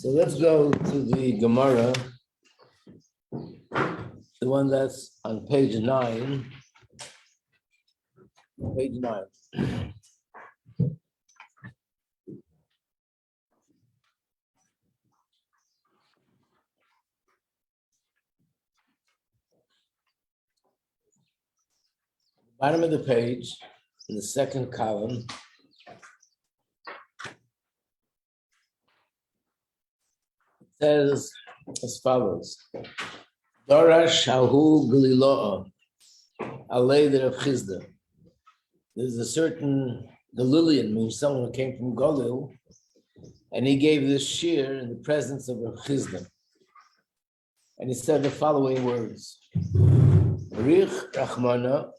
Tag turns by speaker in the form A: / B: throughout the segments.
A: So let's go to the Gemara, the one that's on page 9. Page 9. Bottom of the page, in the second column, it says as follows: Dorash Shahu Galiloa, Alei de Rav Chizda. There's a certain Galilean, means someone who came from Galil, and he gave this shir in the presence of Rav Chizda. And he said the following words: Rich Rachmana,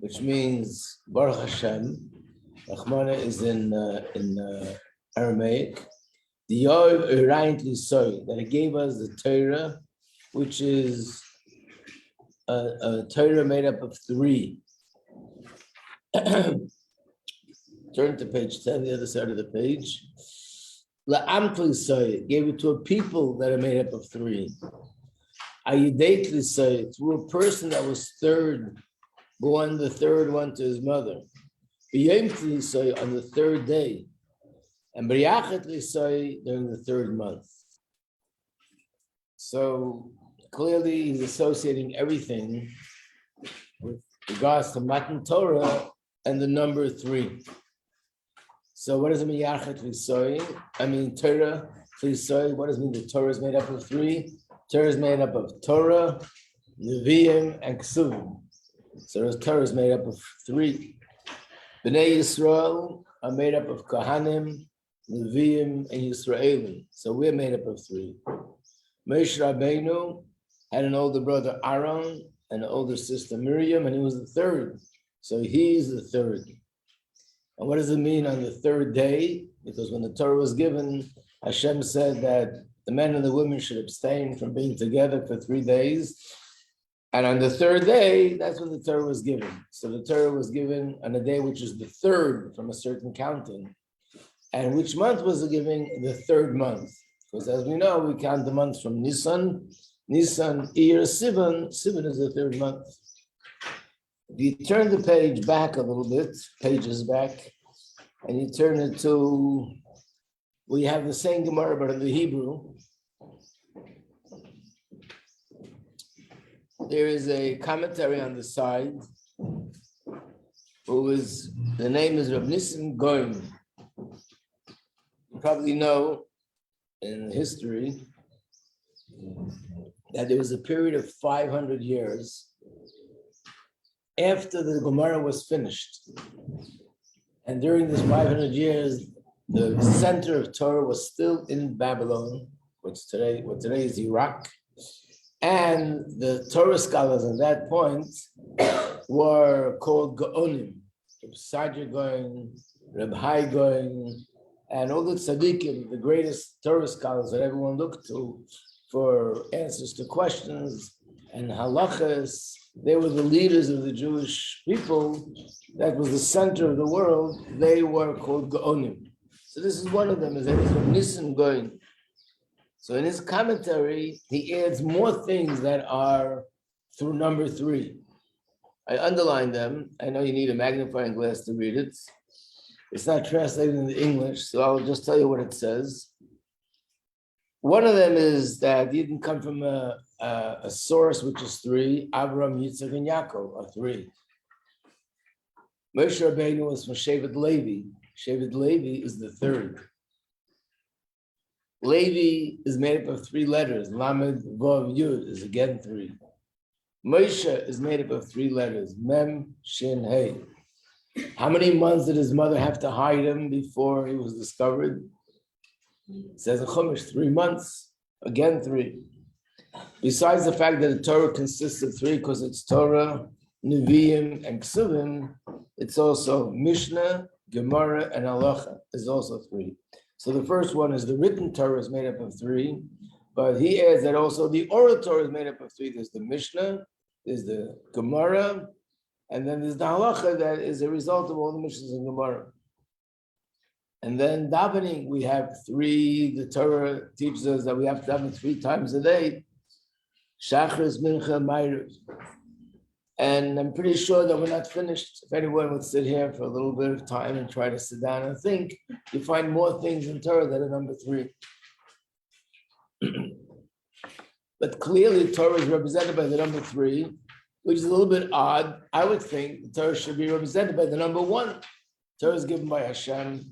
A: which means Baruch Hashem. Rachmana is in Aramaic. The Yov Eraint Lisoy, that he gave us the Torah, which is a Torah made up of 3. Turn to page 10, the other side of the page. La'amt Lisoy, gave it to a people that are made up of 3. Ayideit Lisoy, through a person that was born the third one to his mother. B'yom Lisoy, on the 3rd day. And B'yachet Lisoy, during the 3rd month. So clearly he's associating everything with regards to Matan Torah and the number 3. So what does it mean, Yachet Lisoy? I mean, Torah Lisoy. What does it mean the Torah is made up of 3? Torah is made up of Torah, Nevi'im, and Ksuvim. So the Torah is made up of 3. Bnei Yisrael are made up of Kohanim, Nevi'im, and Yisraelim. So we're made up of 3. Moshe Rabbeinu had an older brother Aaron and an older sister Miriam, and he was the 3rd. So he's the 3rd. And what does it mean on the 3rd day? Because when the Torah was given, Hashem said that the men and the women should abstain from being together for 3 days. And on the 3rd day, that's when the Torah was given. So the Torah was given on a day which is the 3rd from a certain counting. And which month was it given? The 3rd month. Because as we know, we count the months from Nisan, Iyar, Sivan. Sivan is the 3rd month. If you turn the page back a little bit, pages back, and you turn it to, we have the same Gemara, but in the Hebrew. There is a commentary on the side, the name is Rav Nissen Goim. You probably know in history that there was a period of 500 years after the Gemara was finished. And during this 500 years, the center of Torah was still in Babylon, what today is Iraq. And the Torah scholars at that point were called Gaonim, Reb Sadia Gaon, Reb Hai Gaon, and all the tzaddikim, the greatest Torah scholars that everyone looked to for answers to questions and halachas. They were the leaders of the Jewish people. That was the center of the world. They were called Gaonim. So this is one of them, is Reb Nissen Goin. So in his commentary, he adds more things that are through number 3. I underlined them. I know you need a magnifying glass to read it. It's not translated into English, so I'll just tell you what it says. One of them is that he didn't come from a source which is 3. Abraham, Yitzchak, and Yaakov are 3. Moshe Rabbeinu was from Shevet Levi. Shevet Levi is the 3rd. Levi is made up of 3 letters. Lamed, Vav, Yud is again 3. Moshe is made up of 3 letters. Mem, Shin, Hey. How many months did his mother have to hide him before he was discovered? It says in Chumash, 3 months. Again 3. Besides the fact that the Torah consists of 3 because it's Torah, Nevi'im, and Ksuvim, it's also Mishnah, Gemara, and Halacha is also 3. So the first one is the written Torah is made up of 3, but he adds that also the oral Torah is made up of 3. There's the Mishnah, there's the Gemara, and then there's the Halacha that is a result of all the Mishnahs in Gemara. And then davening, we have three. The Torah teaches us that we have to daven 3 times a day. Shachris, Mincha, Ma'ariv. And I'm pretty sure that we're not finished. If anyone would sit here for a little bit of time and try to sit down and think, you find more things in Torah that are number 3. But clearly, Torah is represented by the number 3, which is a little bit odd. I would think the Torah should be represented by the number 1. Torah is given by Hashem.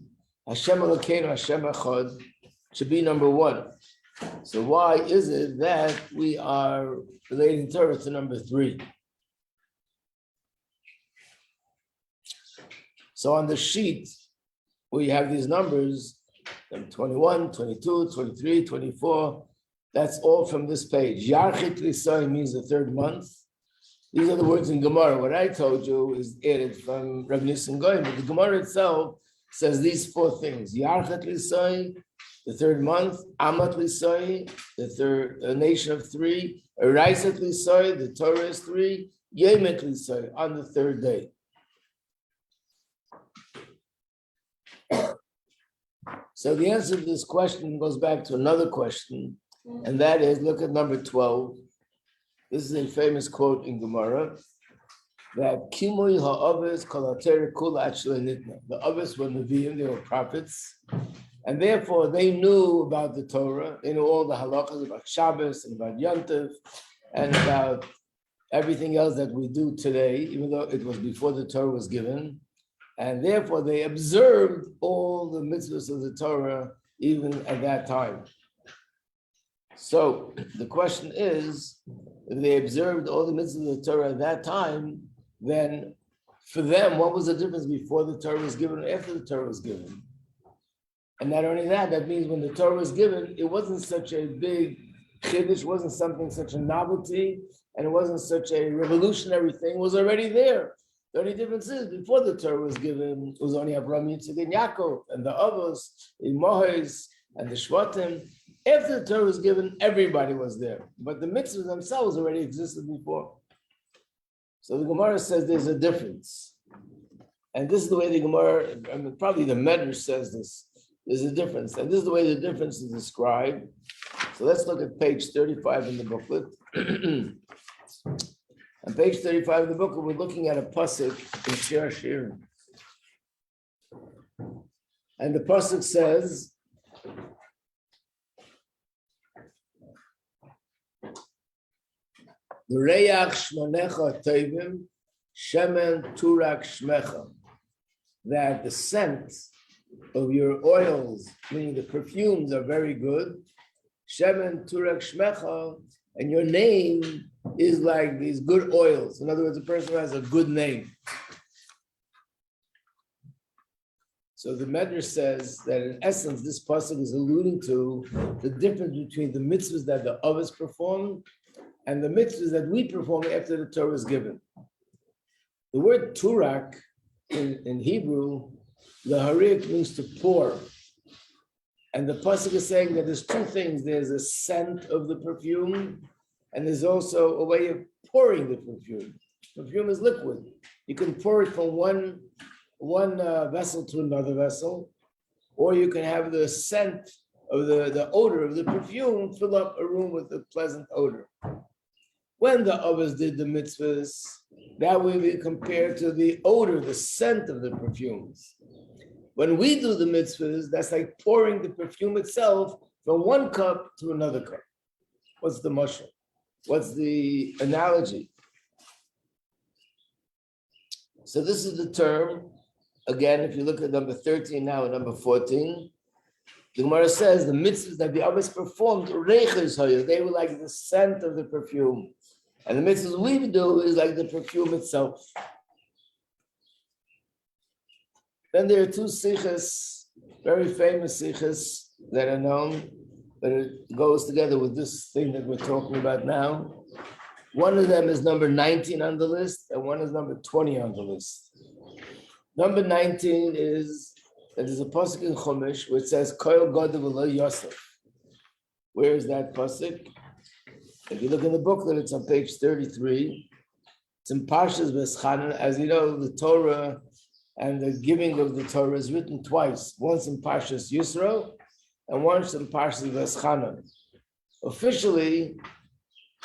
A: Hashem Elokeinu, Hashem Echad should be number 1. So why is it that we are relating Torah to number 3? So on the sheet, where you have these numbers, 21, 22, 23, 24, that's all from this page. Yarchit Lisai means the 3rd month. These are the words in Gemara. What I told you is added from Rabbi Nissim Goyim, but the Gemara itself says these 4 things. Yarchit Lisai, the 3rd month. Amat Lisai, the nation of 3. Eraisat Lisai, the Torah is 3. Yemet Lisai, on the 3rd day. So the answer to this question goes back to another question, and that is, look at number 12. This is a famous quote in Gemara, that Kimui ha'avis kol ha'tereh kula achla nitna. The avis were Nevi'im, they were prophets, and therefore they knew about the Torah, they knew all the halachas about Shabbos and about Yontif, and about everything else that we do today, even though it was before the Torah was given. And therefore, they observed all the mitzvahs of the Torah even at that time. So the question is, if they observed all the mitzvahs of the Torah at that time, then for them, what was the difference before the Torah was given and after the Torah was given? And not only that, that means when the Torah was given, it wasn't such a big chiddush, wasn't something such a novelty, and it wasn't such a revolutionary thing, it was already there. The only difference is, before the Torah was given, it was only Abraham, Yitzchak, and Yaakov, and the Avos, the Mohes, and the Shvatim. After the Torah was given, everybody was there. But the mitzvahs themselves already existed before. So the Gemara says there's a difference. And this is the way the Gemara, I mean, probably the Medrash says this, there's a difference. And this is the way the difference is described. So let's look at page 35 in the booklet. On page 35 of the book, we're looking at a pasuk in Shir Shirim. And the pasuk says, L'reyach shmonecha tovim, shemen turak shmecha. That the scent of your oils, meaning the perfumes, are very good. Shemen turak shmecha, and your name is like these good oils. In other words, a person who has a good name. So the Medrash says that in essence, this pasuk is alluding to the difference between the mitzvahs that the Avos performed and the mitzvahs that we perform after the Torah is given. The word turak in Hebrew, the harik, means to pour. And the pasuk is saying that there's 2 things. There's a scent of the perfume, and there's also a way of pouring the perfume. Perfume is liquid. You can pour it from one vessel to another vessel, or you can have the scent of the odor of the perfume fill up a room with a pleasant odor. When the Avos did the mitzvahs, that will be compared to the odor, the scent of the perfumes. When we do the mitzvahs, that's like pouring the perfume itself from one cup to another cup. What's the mashal? What's the analogy? So this is the term. Again, if you look at number 13 now and number 14, the Gemara says the mitzvahs that the Avos performed, they were like the scent of the perfume. And the mitzvahs we do is like the perfume itself. Then there are 2 sichas, very famous sichas that are known, but it goes together with this thing that we're talking about now. One of them is number 19 on the list, and one is number 20 on the list. Number 19 is that there's a pasuk in Chumash which says, Koil Godav V'lo Yosef. Where is that pasuk? If you look in the booklet, it's on page 33. It's in Parshas Veschanan. As you know, the Torah And the giving of the Torah is written twice, once in Parshas Yisro and once in Parshas V'eschana. Officially,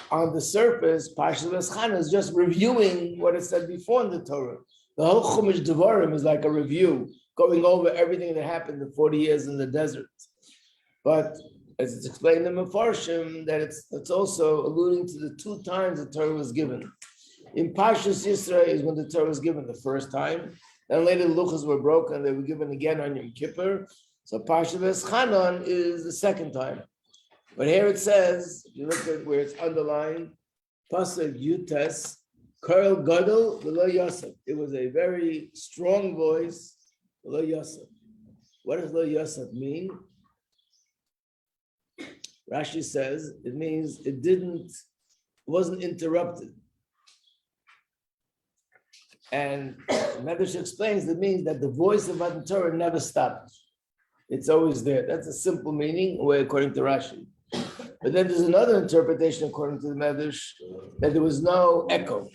A: on the surface, Parshas V'eschana is just reviewing what it said before in the Torah. The whole Chumash Devarim is like a review, going over everything that happened in 40 years in the desert. But as it's explained in Mefarshim, that it's also alluding to the 2 times the Torah was given. In Parshas Yisro is when the Torah was given the first time, and later the luchos were broken, they were given again on Yom Kippur. So Parshas V'eschana is the second time. But here it says, if you look at where it's underlined, Pasuk Yutes, Karel Gadol V'lo Yosef. It was a very strong voice, V'lo Yosef. What does Lo Yosef mean? Rashi says it means it wasn't interrupted. And Medrash explains it means that the voice of Matan Torah never stopped. It's always there. That's a simple meaning, according to Rashi. But then there's another interpretation, according to the Medrash, that there was no echo.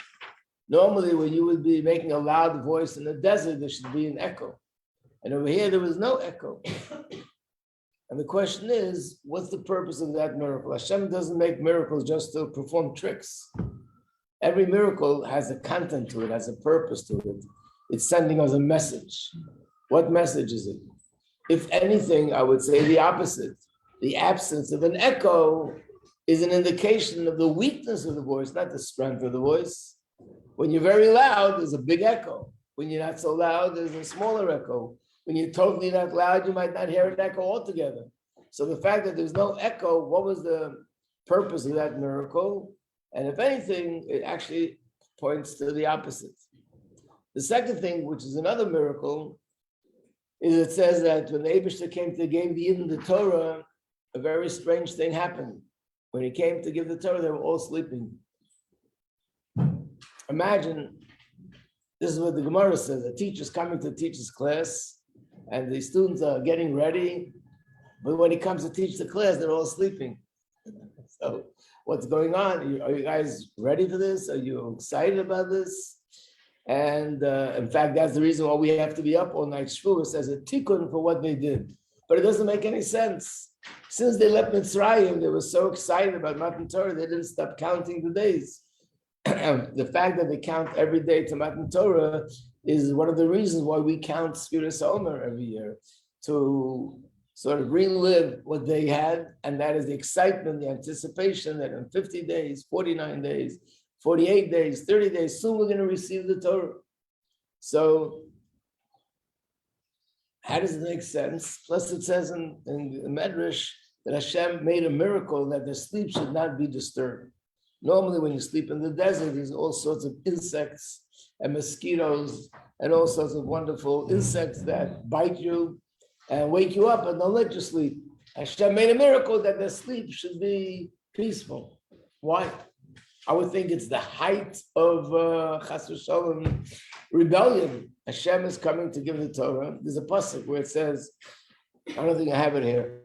A: Normally, when you would be making a loud voice in the desert, there should be an echo. And over here, there was no echo. And the question is, what's the purpose of that miracle? Hashem doesn't make miracles just to perform tricks. Every miracle has a content to it, has a purpose to it. It's sending us a message. What message is it? If anything, I would say the opposite. The absence of an echo is an indication of the weakness of the voice, not the strength of the voice. When you're very loud, there's a big echo. When you're not so loud, there's a smaller echo. When you're totally not loud, you might not hear an echo altogether. So the fact that there's no echo, what was the purpose of that miracle? And if anything, it actually points to the opposite. The second thing, which is another miracle, is it says that when the Eibishter came to give the Yidden the Torah, a very strange thing happened. When he came to give the Torah, they were all sleeping. Imagine, this is what the Gemara says, a teacher's coming to teach his class, and the students are getting ready, but when he comes to teach the class, they're all sleeping. So what's going on? Are you guys ready for this? Are you excited about this? And in fact, that's the reason why we have to be up all night Shavuos as a tikkun for what they did. But it doesn't make any sense. Since they left Mitzrayim, they were so excited about Matan Torah, they didn't stop counting the days. The fact that they count every day to Matan Torah is one of the reasons why we count Sfiras Omer every year, to sort of relive what they had, and that is the excitement, the anticipation that in 50 days, 49 days, 48 days, 30 days, soon we're going to receive the Torah. So how does it make sense? Plus it says in the Medrash that Hashem made a miracle that the sleep should not be disturbed. Normally when you sleep in the desert, there's all sorts of insects and mosquitoes and all sorts of wonderful insects that bite you and wake you up and don't let you sleep. Hashem made a miracle that the sleep should be peaceful. Why? I would think it's the height of Chas v'Shalom rebellion. Hashem is coming to give the Torah. There's a pasuk where it says, I don't think I have it here.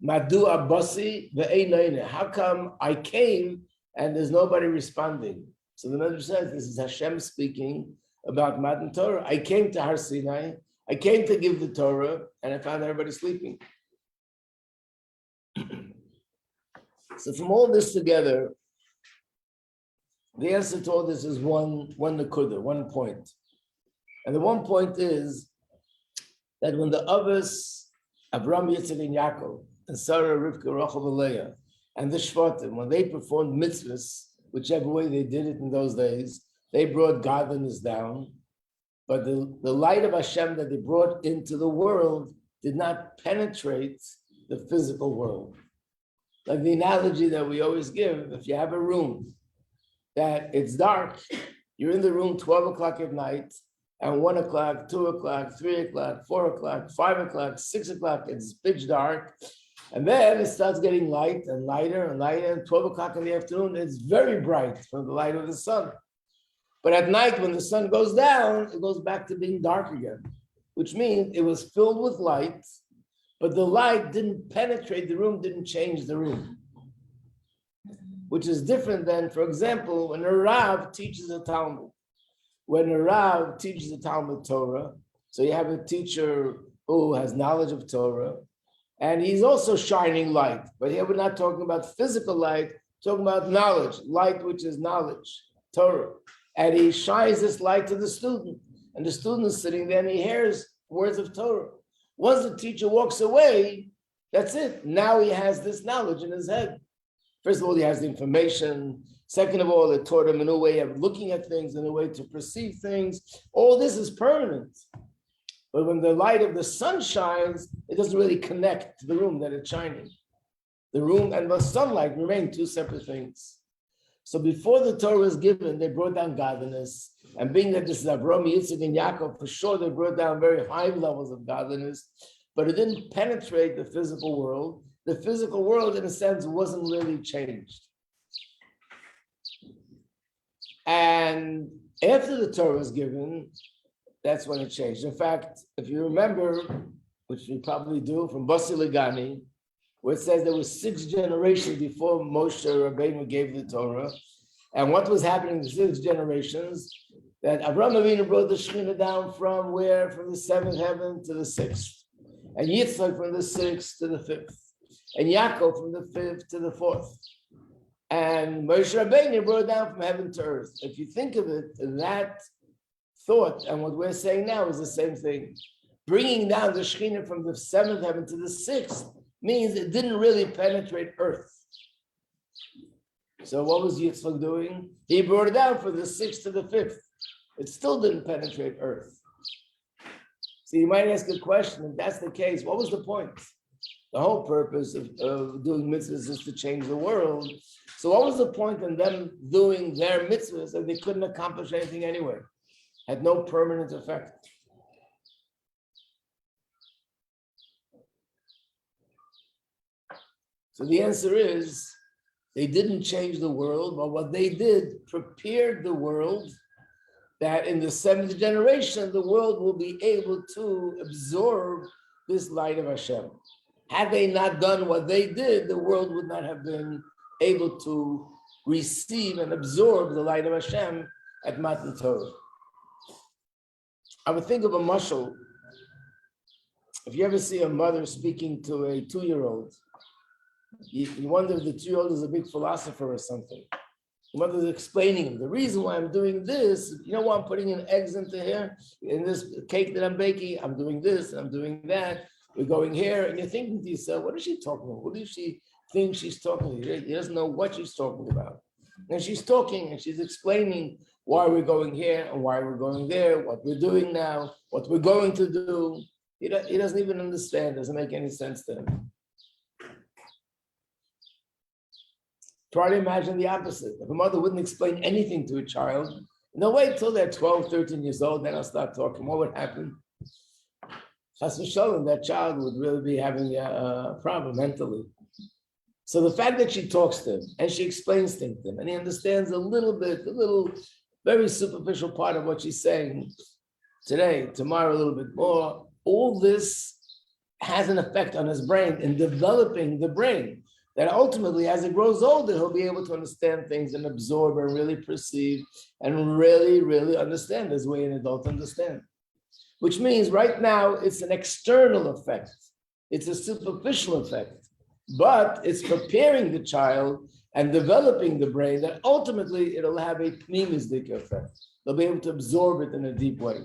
A: Madu abasi ve'einaina. How come I came and there's nobody responding? So the Medrash says this is Hashem speaking about Matan Torah. I came to Har Sinai. I came to give the Torah, and I found everybody sleeping. So from all this together, the answer to all this is one nakuda, 1 point. And the 1 point is that when the Avos, Abraham, Yitzchak, and Yaakov, and Sarah, Rivka, Rachel, and Leah, and the Shvatim, when they performed mitzvahs, whichever way they did it in those days, they brought godliness down. But the light of Hashem that they brought into the world did not penetrate the physical world. Like the analogy that we always give, if you have a room that it's dark, you're in the room 12 o'clock at night, and 1 o'clock, 2 o'clock, 3 o'clock, 4 o'clock, 5 o'clock, 6 o'clock, it's pitch dark. And then it starts getting light and lighter and lighter, and 12 o'clock in the afternoon, it's very bright from the light of the sun. But at night, when the sun goes down, it goes back to being dark again, which means it was filled with light, but the light didn't penetrate the room, didn't change the room. Which is different than, for example, when a Rav teaches a Talmud. When a Rav teaches a Talmud Torah, So you have a teacher who has knowledge of Torah, and he's also shining light. But here we're not talking about physical light, talking about knowledge, light which is knowledge, Torah. And he shines this light to the student. And the student is sitting there and he hears words of Torah. Once the teacher walks away, that's it. Now he has this knowledge in his head. First of all, he has the information. Second of all, it taught him a new way of looking at things, a new way to perceive things. All this is permanent. But when the light of the sun shines, it doesn't really connect to the room that it's shining. The room and the sunlight remain two separate things. So before the Torah was given, they brought down godliness. And being that this is Avraham, Yitzchak, and Yaakov, for sure they brought down very high levels of godliness, but it didn't penetrate the physical world. The physical world, in a sense, wasn't really changed. And after the Torah was given, that's when it changed. In fact, if you remember, which we probably do from Basi Legani, where it says there were 6 generations before Moshe Rabbeinu gave the Torah. And what was happening in the 6 generations? That Avraham Avinu brought the Shekhinah down from where? From the 7th heaven to the 6th. And Yitzchak from the 6th to the 5th. And Yaakov from the 5th to the 4th. And Moshe Rabbeinu brought it down from heaven to earth. If you think of it, that thought and what we're saying now is the same thing. Bringing down the Shekhinah from the 7th heaven to the 6th means it didn't really penetrate earth. So what was Yitzchak doing? He brought it down from the 6th to the 5th. It still didn't penetrate earth. So you might ask a question, if that's the case, what was the point? The whole purpose of doing mitzvahs is to change the world. So what was the point in them doing their mitzvahs if they couldn't accomplish anything anyway? Had no permanent effect. So the answer is, they didn't change the world, but what they did prepared the world that in the 7th generation, the world will be able to absorb this light of Hashem. Had they not done what they did, the world would not have been able to receive and absorb the light of Hashem at Matan Torah. I would think of a mashal. If you ever see a mother speaking to a 2-year-old, you wonder if the 2-year-old is a big philosopher or something. The mother is explaining him, the reason why I'm doing this, you know why I'm putting in eggs into here? In this cake that I'm baking, I'm doing this, I'm doing that. We're going here, and you're thinking to yourself, what is she talking about? What does she think she's talking about? He doesn't know what she's talking about. And she's talking and she's explaining why we're going here and why we're going there, what we're doing now, what we're going to do. He doesn't even understand, doesn't make any sense to him. Try to imagine the opposite. If a mother wouldn't explain anything to a child, no, wait till they're 12, 13 years old, then I'll start talking. What would happen? Chas v'sholom, that child would really be having a problem mentally. So the fact that she talks to him and she explains things to him and he understands a little, very superficial part of what she's saying today, tomorrow a little bit more, all this has an effect on his brain in developing the brain. That ultimately, as it grows older, he'll be able to understand things and absorb and really perceive and really, really understand as way an adult understands. Which means right now, it's an external effect. It's a superficial effect, but it's preparing the child and developing the brain that ultimately it'll have a pneumistic effect. They'll be able to absorb it in a deep way.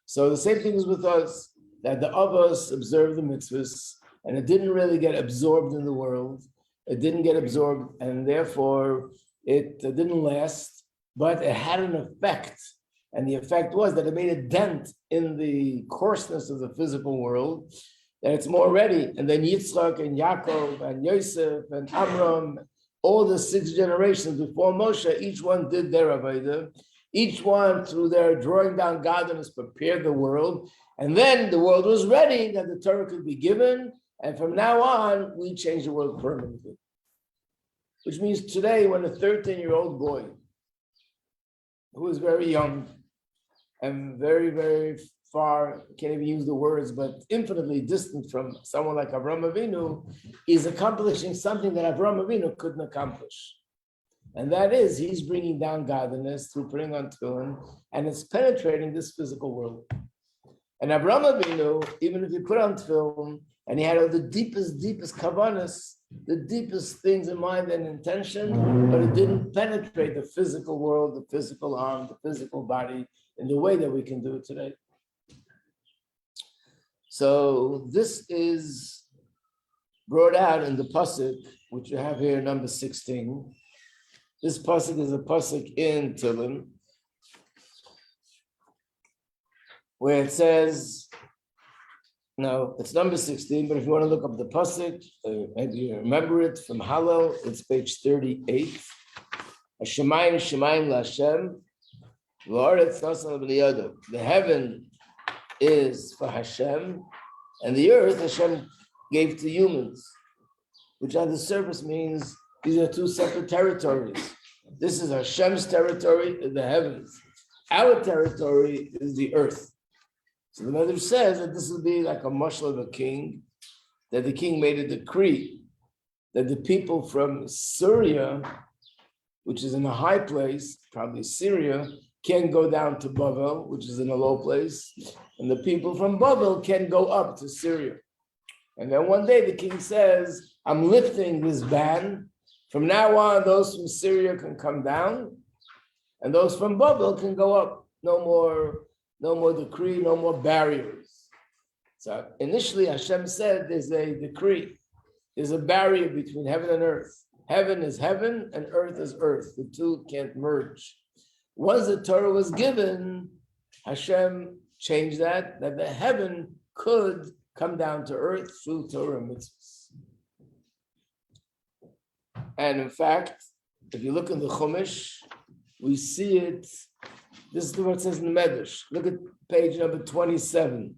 A: So the same thing is with us, that the Avos observe the mitzvahs, and it didn't really get absorbed in the world. It didn't get absorbed, and therefore it didn't last, but it had an effect. And the effect was that it made a dent in the coarseness of the physical world, that it's more ready. And then Yitzchak and Yaakov and Yosef and Amram, all the 6 generations before Moshe, each one did their avodah. Each one, through their drawing down godliness, prepared the world. And then the world was ready that the Torah could be given. And from now on, we change the world permanently. Which means today, when a 13-year-old boy, who is very young and very, very far, can't even use the words, but infinitely distant from someone like Avraham Avinu, is accomplishing something that Avraham Avinu couldn't accomplish. And that is, he's bringing down godliness through putting on tefillin, and it's penetrating this physical world. And Avraham Avinu, even if you put on film, and he had all the deepest kavanas, the deepest things in mind and intention, but it didn't penetrate the physical world, the physical arm, the physical body in the way that we can do it today. So this is brought out in the pasuk, which you have here, number 16. This pasuk is a pasuk in Tehillim, where it says, no, it's number 16, but if you want to look up the pasuk, maybe you remember it from Hallel, it's page 38. Hashemayim shemayim laHashem, v'aretz nasan b'liyado. The heaven is for Hashem, and the earth Hashem gave to humans, which on the surface means these are two separate territories. This is Hashem's territory in the heavens. Our territory is the earth. So the Medrash says that this will be like a mashal of a king, that the king made a decree that the people from Syria, which is in a high place, probably Syria, can go down to Bavel, which is in a low place, and the people from Bavel can go up to Syria. And then one day the king says, I'm lifting this ban. From now on, those from Syria can come down, and those from Bavel can go up. No more decree, no more barriers. So initially Hashem said there's a decree. There's a barrier between heaven and earth. Heaven is heaven and earth is earth. The two can't merge. Once the Torah was given, Hashem changed that the heaven could come down to earth through Torah mitzvahs. And in fact, if you look in the Chumash, we see it. This is what it says in the Medrash. Look at page number 27.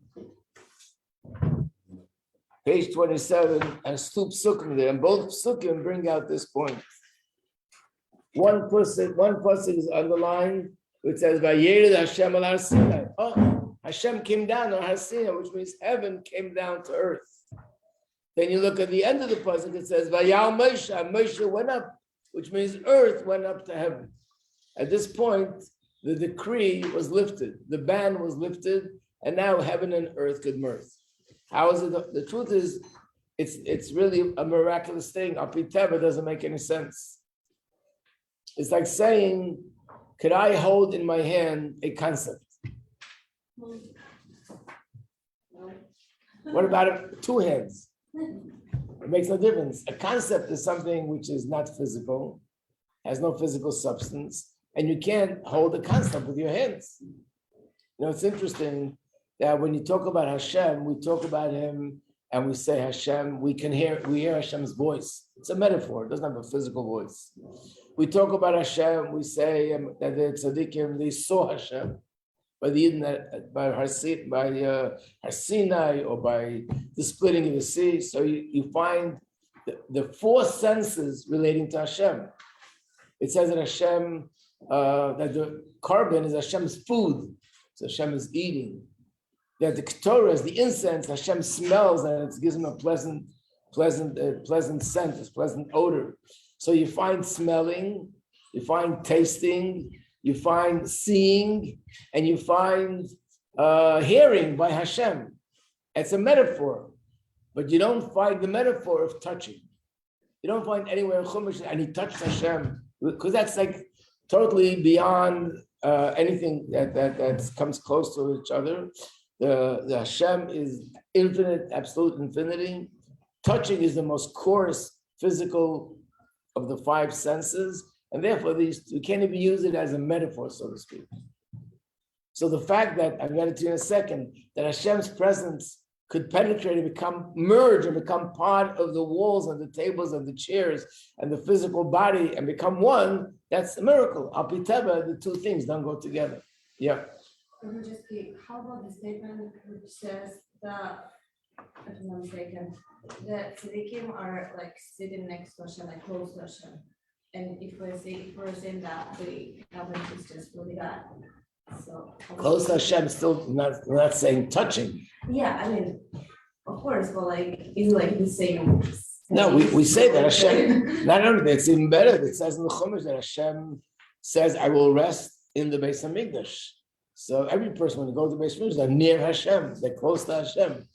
A: Page 27, and Stup Sukkim there, and both Sukkim bring out this point. One person is underlined, which says, Vayered Hashem al Har Sinai. Oh, Hashem came down on Har Sinai, which means heaven came down to earth. Then you look at the end of the pasuk, it says, Vayal Moshe, Moshe went up, which means earth went up to heaven. At this point, the decree was lifted, the ban was lifted, and now heaven and earth could merge. How is it? The truth is, it's really a miraculous thing. Apiteva doesn't make any sense. It's like saying, could I hold in my hand a concept? What about two hands? It makes no difference. A concept is something which is not physical, has no physical substance, and you can't hold a concept with your hands. You know, it's interesting that when you talk about Hashem, we talk about him and we say Hashem, we hear Hashem's voice. It's a metaphor, it doesn't have a physical voice. We talk about Hashem, we say that the tzaddikim, they saw Hashem by Har Sinai or by the splitting of the sea. So you find the four senses relating to Hashem. It says that Hashem, that the carbon is Hashem's food, so Hashem is eating. That the Ketorah is the incense, Hashem smells and it gives him a pleasant scent, a pleasant odor. So you find smelling, you find tasting, you find seeing, and you find hearing by Hashem. It's a metaphor, but you don't find the metaphor of touching. You don't find anywhere in Chumash, and he touched Hashem, because that's like totally beyond anything that comes close to each other. The Hashem is infinite, absolute infinity. Touching is the most coarse physical of the five senses, and therefore we can't even use it as a metaphor, so to speak. So the fact that, I'm going to tell you in a second, that Hashem's presence could penetrate and merge and become part of the walls and the tables and the chairs and the physical body and become one, that's a miracle. Apiteva, the two things don't go together. Yeah.
B: Rabbi Majeski, how about the statement which says that, if I'm not mistaken, that tzaddikim are like sitting next to Hashem, like close to Hashem. And if we're saying that the heaven is just really God. So
A: close to Hashem, still not saying touching.
B: Yeah, I mean, of course, but like it's like the same.
A: No, we say that Hashem, not only that, it's even better. It says in the Chumash that Hashem says, I will rest in the Beis HaMikdash. So every person, when they go to Beis Mikdash, they're near Hashem, they're close to Hashem.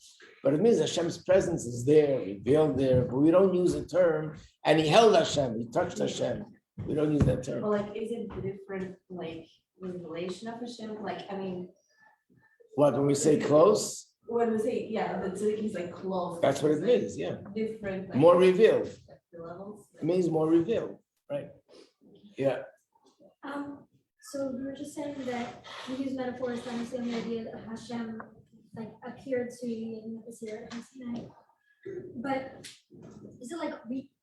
A: But it means Hashem's presence is there, revealed there, but we don't use the term, and he held Hashem, he touched Hashem. We don't use that term.
B: Well, like, is it different, like, revelation of Hashem? Like, I mean.
A: What, when we say close?
B: When we say, yeah, the tzaddik is like close.
A: That's what it means, yeah.
B: Different. Like,
A: more revealed.
B: Like the levels.
A: It means more revealed, right? Yeah.
C: So we were just saying that we use metaphors to understand the idea that Hashem like appeared to you in this year at Sinai. But is it like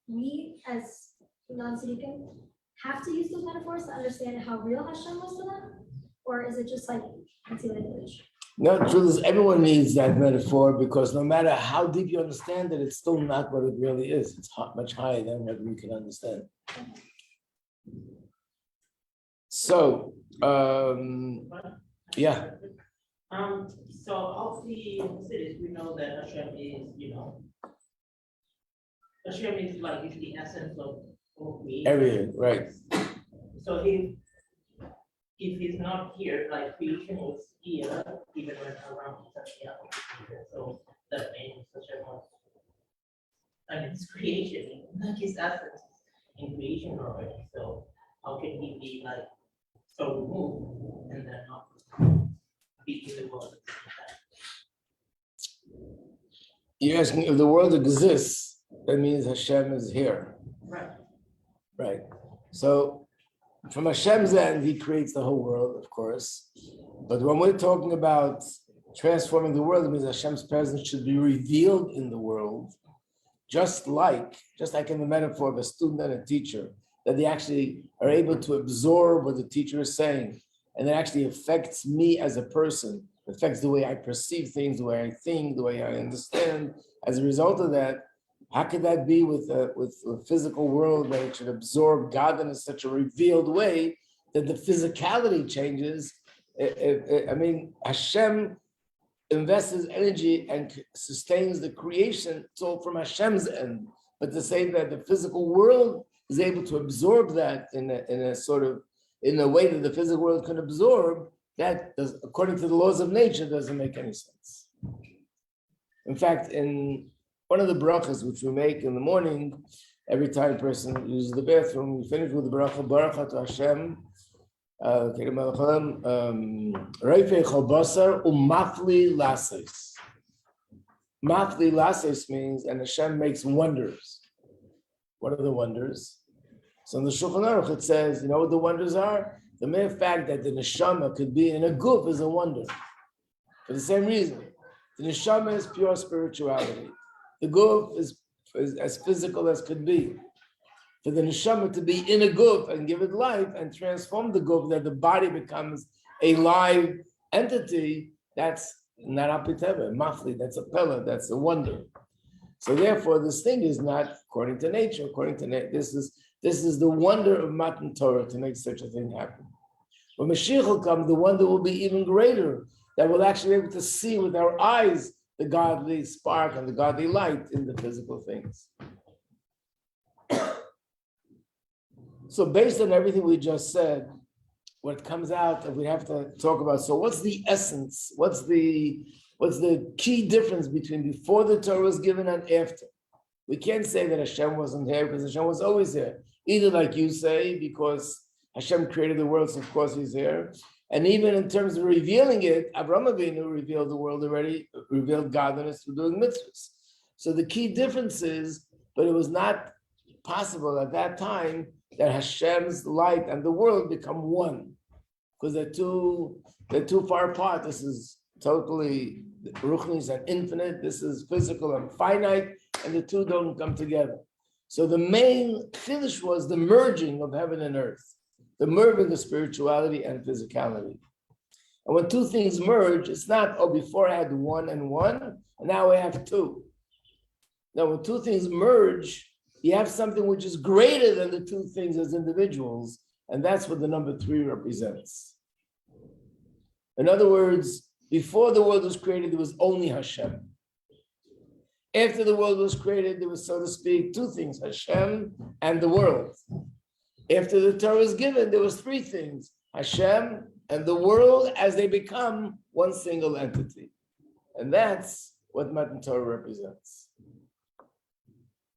C: we as non-tzaddikim have to use those metaphors to understand how real Hashem was to them? Or is it just like fancy language?
A: No, the truth is everyone needs that metaphor because no matter how deep you understand it, it's still not what it really is. It's much higher than what we can understand. So, yeah.
D: So of the cities, we know that Hashem is, Hashem is like is the essence of creation.
A: Everything, right.
D: So if he's not here, like creation was here, even when around so that means Hashem was, and it's creation, like his essence in creation already. So how can he be like so removed and then not be in the world?
A: You're asking if the world exists, that means Hashem is here.
D: Right.
A: Right. So from Hashem's end, he creates the whole world, of course. But when we're talking about transforming the world, it means Hashem's presence should be revealed in the world, just like in the metaphor of a student and a teacher, that they actually are able to absorb what the teacher is saying, and it actually affects me as a person, affects the way I perceive things, the way I think, the way I understand. As a result of that, how could that be with the physical world that it should absorb God in such a revealed way that the physicality changes? I mean, Hashem invests his energy and sustains the creation. It's all from Hashem's end. But to say that the physical world is able to absorb that in a way that the physical world can absorb, that does, according to the laws of nature, doesn't make any sense. In fact, in one of the brachas which we make in the morning, every time a person uses the bathroom, we finish with the bracha, Baruch to Hashem, Reifei chol basar u'mafli lasos. Mafli lasos means, and Hashem makes wonders. What are the wonders? So in the Shulchan Aruch it says, you know what the wonders are? The mere fact that the neshama could be in a guf is a wonder. For the same reason, the neshama is pure spirituality. The guf is as physical as could be. For the neshama to be in a guf and give it life and transform the guf, that the body becomes a live entity, that's not apiteva, mafli, that's a pella, that's a wonder. So therefore, this thing is not according to nature. According to nature, this is the wonder of Matan Torah to make such a thing happen. When Mashiach will come, the wonder will be even greater, that we'll actually be able to see with our eyes the godly spark and the godly light in the physical things. So based on everything we just said, what comes out that we have to talk about, so what's the essence? What's the key difference between before the Torah was given and after? We can't say that Hashem wasn't there because Hashem was always there. Either like you say, because Hashem created the world, so of course he's there. And even in terms of revealing it, Avraham Avinu revealed the world already, revealed godliness through doing mitzvahs. So the key difference is, but it was not possible at that time that Hashem's light and the world become one, because they're too far apart. This is totally ruchnis and infinite. This is physical and finite, and the two don't come together. So the main chiddush was the merging of heaven and earth, the merging of spirituality and physicality. And when two things merge, it's not, oh, before I had one, and now I have two. Now, when two things merge, you have something which is greater than the two things as individuals, and that's what the number 3 represents. In other words, before the world was created, there was only Hashem. After the world was created, there was, so to speak, 2 things, Hashem and the world. After the Torah was given, there was 3 things, Hashem and the world as they become one single entity. And that's what Matan Torah represents.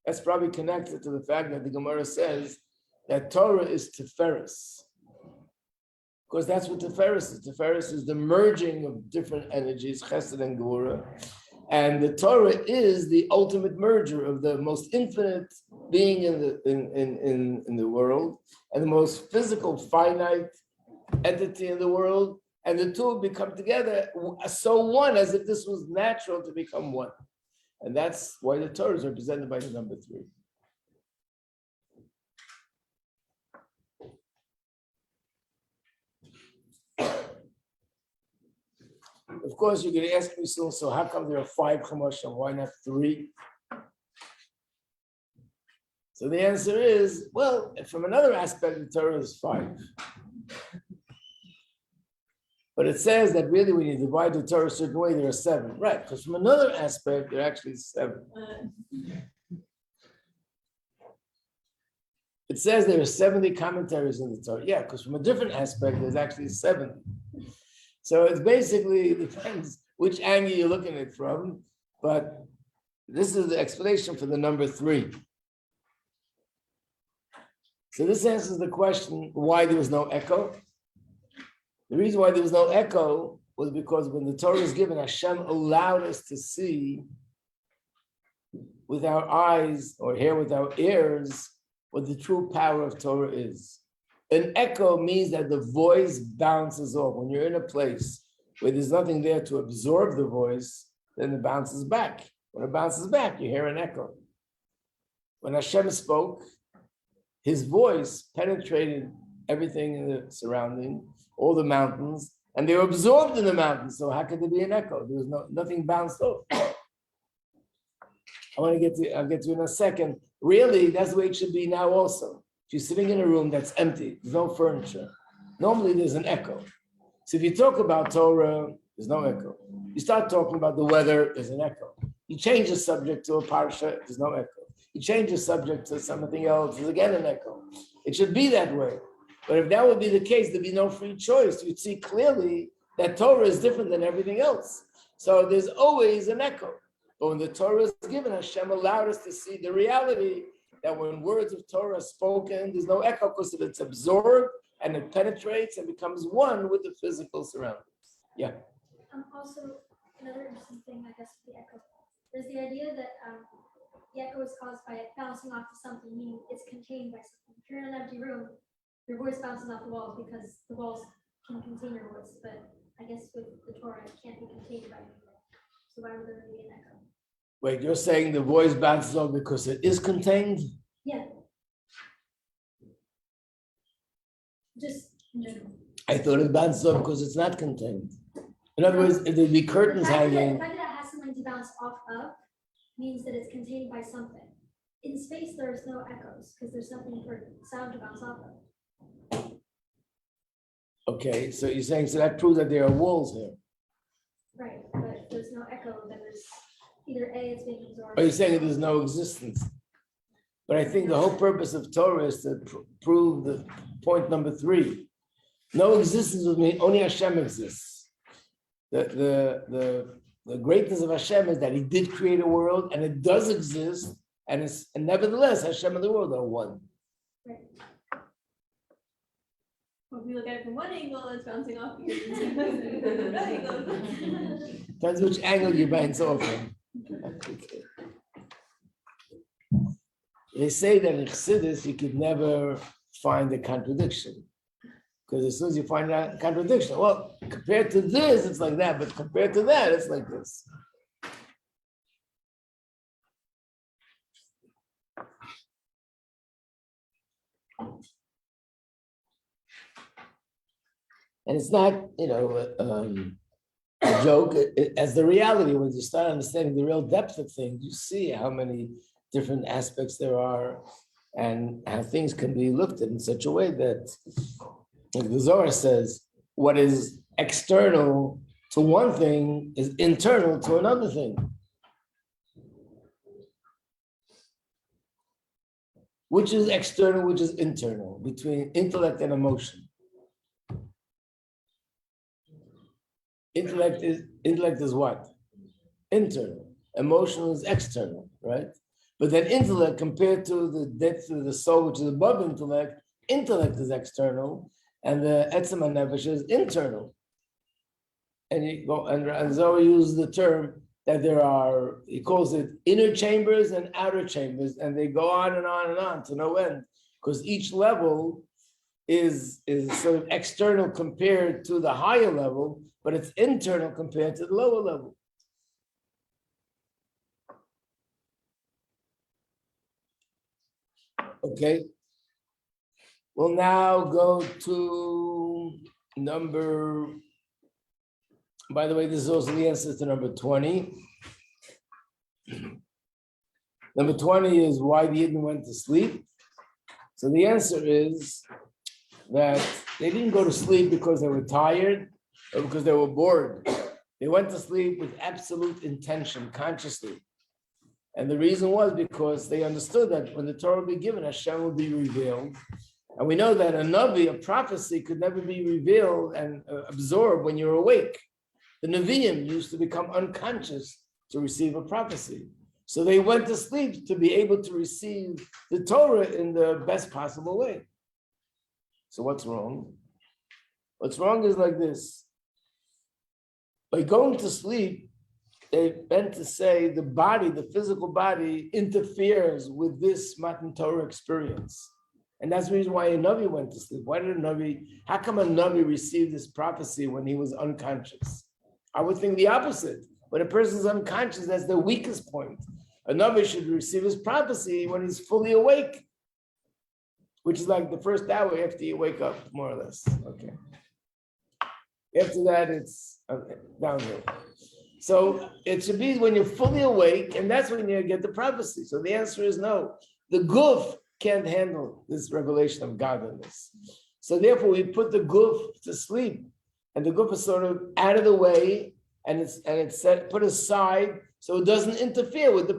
A: That's probably connected to the fact that the Gemara says that Torah is Tiferes. Because that's what Tiferes is. Tiferes is the merging of different energies, Chesed and Gvura. And the Torah is the ultimate merger of the most infinite being in the world and the most physical, finite entity in the world. And the two become together so one, as if this was natural to become one. And that's why the Torah is represented by the number 3. Of course, you're going to ask me soon, so how come there are 5 Chumashim? Why not 3? So the answer is, well, from another aspect, the Torah is 5. But it says that really when you divide the Torah a certain way, there are 7. Right, because from another aspect, there are actually 7. It says there are 70 commentaries in the Torah. Yeah, because from a different aspect, there's actually 70. So it's basically depends which angle you're looking at it from, but this is the explanation for the number 3. So this answers the question why there was no echo. The reason why there was no echo was because when the Torah was given, Hashem allowed us to see with our eyes or hear with our ears what the true power of Torah is. An echo means that the voice bounces off. When you're in a place where there's nothing there to absorb the voice, then it bounces back. When it bounces back, you hear an echo. When Hashem spoke, his voice penetrated everything in the surrounding, all the mountains, and they were absorbed in the mountains. So how could there be an echo? There was nothing bounced off. I'll get to in a second. Really, that's the way it should be now also. If you're sitting in a room that's empty, there's no furniture, normally there's an echo. So if you talk about Torah, there's no echo. You start talking about the weather, there's an echo. You change the subject to a parsha, there's no echo. You change the subject to something else, there's again an echo. It should be that way. But if that would be the case, there'd be no free choice. You'd see clearly that Torah is different than everything else. So there's always an echo. But when the Torah is given, Hashem allowed us to see the reality that when words of Torah are spoken, there's no echo because it's absorbed and it penetrates and becomes one with the physical surroundings. Yeah.
C: Also, another interesting thing, I guess, with the echo, there's the idea that the echo is caused by it bouncing off of something, meaning it's contained by something. If you're in an empty room, your voice bounces off the walls because the walls can contain your voice, but I guess with the Torah, it can't be contained by anything. So why would there be an echo?
A: Wait, you're saying the voice bounces off because it is contained?
C: Yeah. Just in general.
A: I thought it bounces off because it's not contained. In other words, if there'd be curtains hanging.
C: The fact that it has something to bounce off of means that it's contained by something. In space, there's no echoes because there's something for sound to bounce off of.
A: Okay, so you're saying, so that proves that there are walls here.
C: Right, but if there's no echo, then there's either A, it's being absorbed.
A: Or you're saying that there's no existence. But I think the whole purpose of Torah is to prove the point number 3. No existence would mean only Hashem exists. The greatness of Hashem is that he did create a world and it does exist, and nevertheless Hashem and the world are one.
C: Right.
B: Well, if we look at it from one angle, it's bouncing off because it's
A: Depends which angle you bounce off from. Okay. They say that in Chassidus you could never find a contradiction. Because as soon as you find a contradiction, well, compared to this, it's like that, but compared to that, it's like this. And it's not, a joke. As the reality, when you start understanding the real depth of things, you see how many different aspects there are and how things can be looked at in such a way that, like the Zohar says, what is external to one thing is internal to another thing. Which is external, which is internal, between intellect and emotion. Intellect is what? Internal. Emotional is external, right? But then intellect compared to the depth of the soul, which is above intellect is external, and the etzem nefesh is internal. And you go and Zohar uses the term that there are, he calls it inner chambers and outer chambers, and they go on and on and on to no end, because each level is sort of external compared to the higher level, but it's internal compared to the lower level. Okay. We'll now go to number, by the way, this is also the answer to number 20. Number 20 is why the Yidden went to sleep. So the answer is that they didn't go to sleep because they were tired or because they were bored. They went to sleep with absolute intention, consciously. And the reason was because they understood that when the Torah will be given, Hashem will be revealed. And we know that a Navi, a prophecy, could never be revealed and absorbed when you're awake. The Nevi'im used to become unconscious to receive a prophecy. So they went to sleep to be able to receive the Torah in the best possible way. So what's wrong? What's wrong is like this. By going to sleep, they meant to say the body, the physical body, interferes with this Matan Torah experience. And that's the reason why a Navi went to sleep. Why did a Navi, how come a Navi received this prophecy when he was unconscious? I would think the opposite. When a person is unconscious, that's the weakest point. A Navi should receive his prophecy when he's fully awake, which is like the first hour after you wake up, more or less. Okay. After that, it's downhill. So it should be when you're fully awake, and that's when you get the prophecy. So the answer is no. The guf can't handle this revelation of godliness. So therefore, we put the guf to sleep, and the guf is sort of out of the way, and it's set, put aside, so it doesn't interfere with the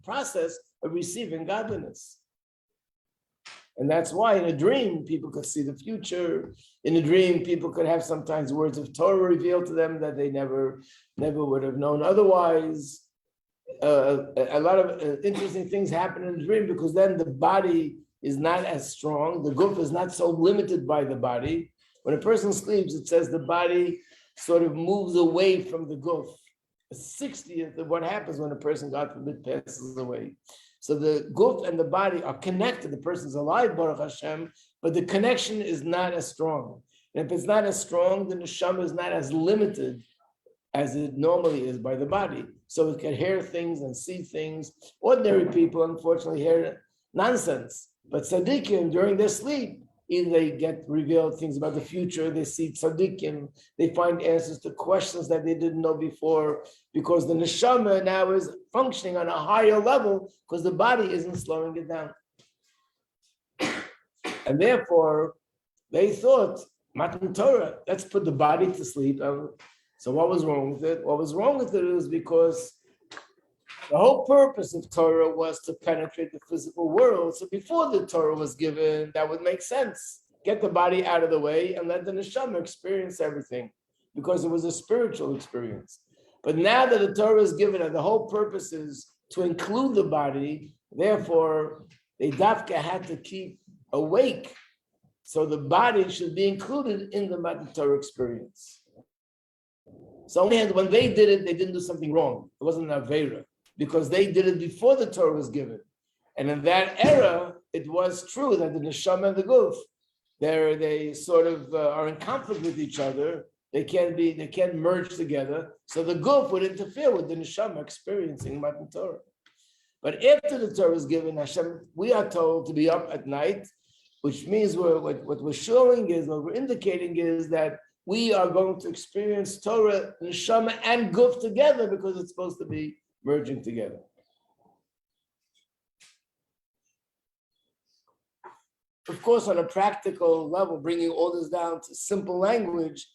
A: process of receiving godliness. And that's why in a dream, people could see the future. In a dream, people could have sometimes words of Torah revealed to them that they never would have known otherwise. A lot of interesting things happen in a dream because then the body is not as strong. The guf is not so limited by the body. When a person sleeps, it says the body sort of moves away from the guf. A 60th of what happens when a person, God forbid, passes away. So the guf and the body are connected. The person's alive, Baruch Hashem, but the connection is not as strong. And if it's not as strong, the neshama is not as limited as it normally is by the body. So it can hear things and see things. Ordinary people, unfortunately, hear nonsense. But tzaddikim, during their sleep, either they get revealed things about the future, they see tzaddikim, they find answers to questions that they didn't know before, because the neshama now is functioning on a higher level because the body isn't slowing it down. And therefore, they thought, Matan Torah, let's put the body to sleep. So what was wrong with it? What was wrong with it is because the whole purpose of Torah was to penetrate the physical world. So before the Torah was given, that would make sense. Get the body out of the way and let the neshama experience everything, because it was a spiritual experience. But now that the Torah is given and the whole purpose is to include the body, therefore, they dafka had to keep awake. So the body should be included in the Matan Torah experience. So on the hand, when they did it, they didn't do something wrong. It wasn't an avera, because they did it before the Torah was given. And in that era, it was true that the neshama and the guf, they sort of are in conflict with each other. They can't merge together. So the guf would interfere with the neshama experiencing Matan Torah. But after the Torah is given, Hashem, we are told to be up at night, which means what we're showing is, what we're indicating is that we are going to experience Torah, neshama, and guf together, because it's supposed to be merging together. Of course, on a practical level, bringing all this down to simple language,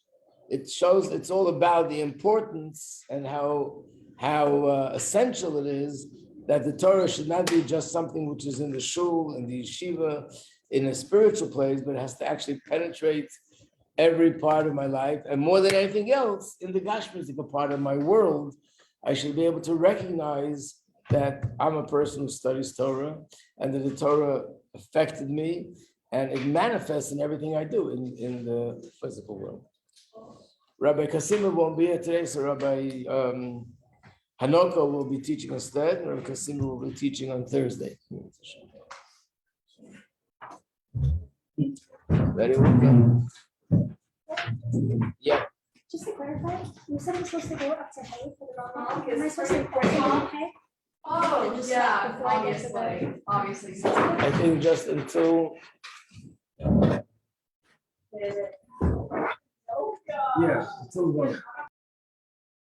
A: it shows it's all about the importance and how essential it is that the Torah should not be just something which is in the shul, in the yeshiva, in a spiritual place, but it has to actually penetrate every part of my life, and more than anything else, in the Gashmistic part of my world, I should be able to recognize that I'm a person who studies Torah, and that the Torah affected me, and it manifests in everything I do in the physical world. Rabbi Kasima won't be here today, so Rabbi Hanoko will be teaching instead, and Rabbi Kasima will be teaching on Thursday. Very welcome. Yeah.
C: Just to clarify, you said I'm supposed to go up to hay for the
B: Oh,
C: wrong.
B: okay,
C: Am I
B: it's
C: supposed to
B: very
C: report
B: important.
C: hay?
B: Oh,
C: Just
B: yeah,
C: before I get to
B: obviously.
A: I think just until,
E: Yes, until what?